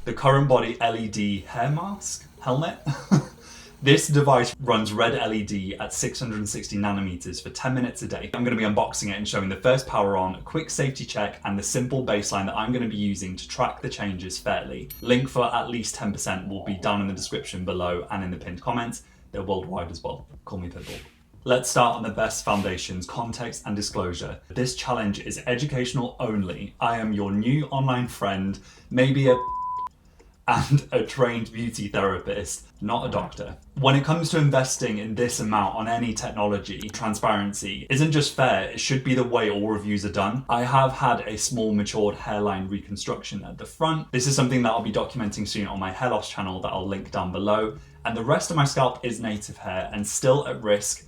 the CurrentBody LED hair mask helmet. This device runs red LED at 660 nanometers for 10 minutes a day. I'm going to be unboxing it and showing the first power on, a quick safety check, and the simple baseline that I'm going to be using to track the changes fairly. Link for at least 10% will be down in the description below and in the pinned comments. They're worldwide as well. Call me Pitbull. Let's start on the best foundations, context and disclosure. This challenge is educational only. I am your new online friend, maybe and a trained beauty therapist, not a doctor. When it comes to investing in this amount on any technology, transparency isn't just fair, it should be the way all reviews are done. I have had a small matured hairline reconstruction at the front. This is something that I'll be documenting soon on my hair loss channel that I'll link down below. And the rest of my scalp is native hair and still at risk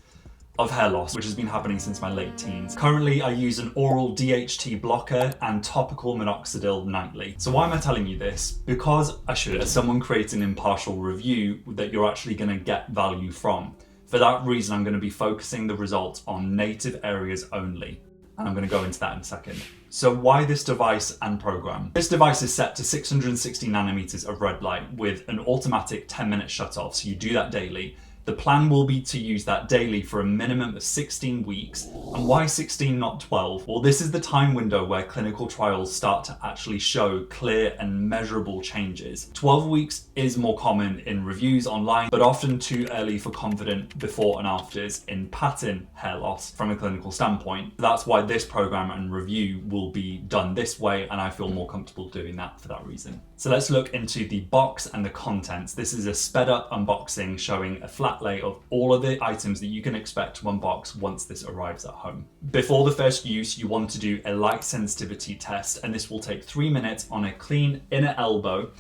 of hair loss, which has been happening since my late teens. Currently, I use an oral DHT blocker and topical Minoxidil nightly. So why am I telling you this? Because I should, as someone creates an impartial review that you're actually gonna get value from. For that reason, I'm gonna be focusing the results on native areas only. And I'm gonna go into that in a second. So why this device and program? This device is set to 660 nanometers of red light with an automatic 10-minute shut-off, so you do that daily. The plan will be to use that daily for a minimum of 16 weeks. And why 16, not 12? Well, this is the time window where clinical trials start to actually show clear and measurable changes. 12 weeks is more common in reviews online, but often too early for confident before and afters in pattern hair loss from a clinical standpoint. That's why this program and review will be done this way, and I feel more comfortable doing that for that reason. So let's look into the box and the contents. This is a sped up unboxing showing a flat lay of all of the items that you can expect to unbox once this arrives at home. Before the first use, you want to do a light sensitivity test, and this will take 3 minutes on a clean inner elbow.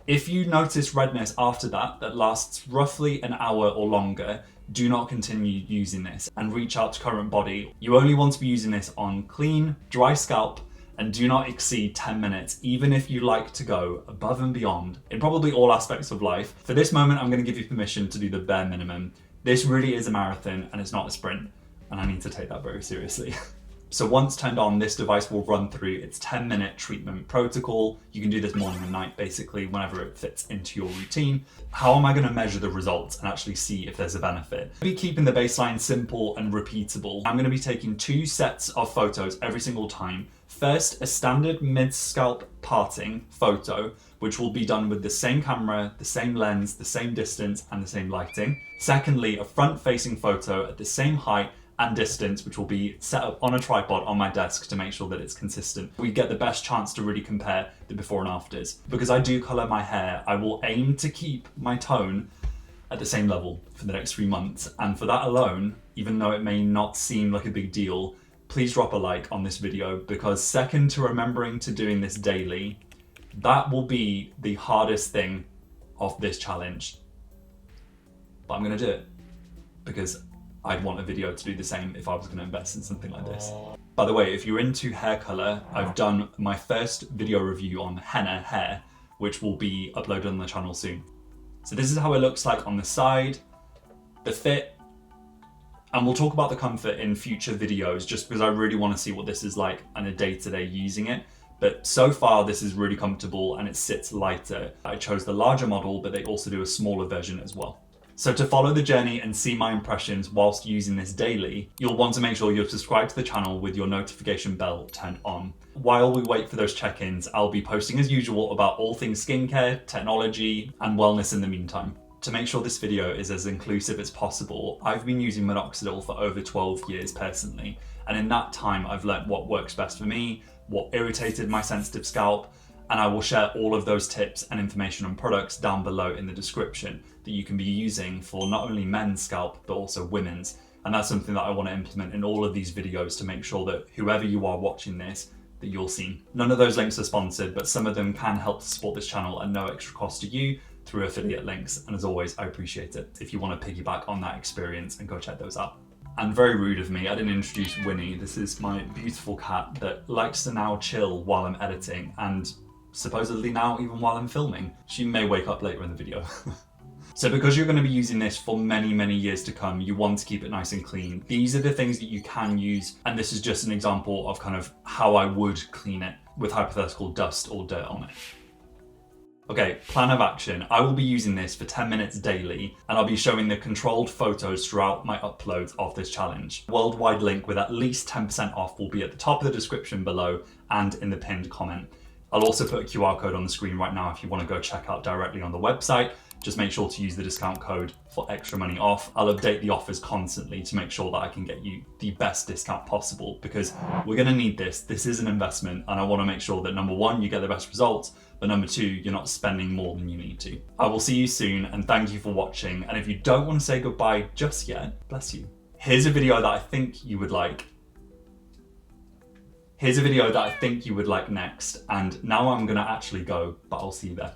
If you notice redness after that lasts roughly an hour or longer, do not continue using this and reach out to CurrentBody. You only want to be using this on clean, dry scalp, and do not exceed 10 minutes, even if you like to go above and beyond in probably all aspects of life. For this moment, I'm going to give you permission to do the bare minimum. This really is a marathon and it's not a sprint, and I need to take that very seriously. So once turned on, this device will run through its 10-minute treatment protocol. You can do this morning and night, basically, whenever it fits into your routine. How am I going to measure the results and actually see if there's a benefit? I'll be keeping the baseline simple and repeatable. I'm going to be taking 2 sets of photos every single time. First, a standard mid-scalp parting photo, which will be done with the same camera, the same lens, the same distance, and the same lighting. Secondly, a front-facing photo at the same height and distance, which will be set up on a tripod on my desk to make sure that it's consistent. We get the best chance to really compare the before and afters. Because I do color my hair, I will aim to keep my tone at the same level for the next 3 months. And for that alone, even though it may not seem like a big deal, please drop a like on this video, because second to remembering to doing this daily, that will be the hardest thing of this challenge. But I'm gonna do it because I'd want a video to do the same if I was gonna invest in something like this. By the way, if you're into hair color, I've done my first video review on henna hair, which will be uploaded on the channel soon. So this is how it looks like on the side, the fit, and we'll talk about the comfort in future videos just because I really want to see what this is like on a day-to-day using it. But so far, this is really comfortable and it sits lighter. I chose the larger model, but they also do a smaller version as well. So to follow the journey and see my impressions whilst using this daily, you'll want to make sure you're subscribed to the channel with your notification bell turned on. While we wait for those check-ins, I'll be posting as usual about all things skincare, technology, and wellness in the meantime. To make sure this video is as inclusive as possible, I've been using Minoxidil for over 12 years personally. And in that time, I've learned what works best for me, what irritated my sensitive scalp, and I will share all of those tips and information on products down below in the description that you can be using for not only men's scalp, but also women's. And that's something that I want to implement in all of these videos to make sure that whoever you are watching this, that you'll see. None of those links are sponsored, but some of them can help to support this channel at no extra cost to you through affiliate links. And as always, I appreciate it if you want to piggyback on that experience and go check those out. And very rude of me, I didn't introduce Winnie. This is my beautiful cat that likes to now chill while I'm editing, and supposedly now even while I'm filming. She may wake up later in the video. So because you're going to be using this for many, many years to come, you want to keep it nice and clean. These are the things that you can use, and this is just an example of kind of how I would clean it with hypothetical dust or dirt on it. Okay, plan of action. I will be using this for 10 minutes daily, and I'll be showing the controlled photos throughout my uploads of this challenge. Worldwide link with at least 10% off will be at the top of the description below and in the pinned comment. I'll also put a QR code on the screen right now if you want to go check out directly on the website. Just make sure to use the discount code for extra money off. I'll update the offers constantly to make sure that I can get you the best discount possible, because we're gonna need this. This is an investment, and I wanna make sure that number one, you get the best results, but number two, you're not spending more than you need to. I will see you soon, and thank you for watching. And if you don't wanna say goodbye just yet, bless you. Here's a video that I think you would like. Here's a video that I think you would like next, and now I'm gonna actually go, but I'll see you there.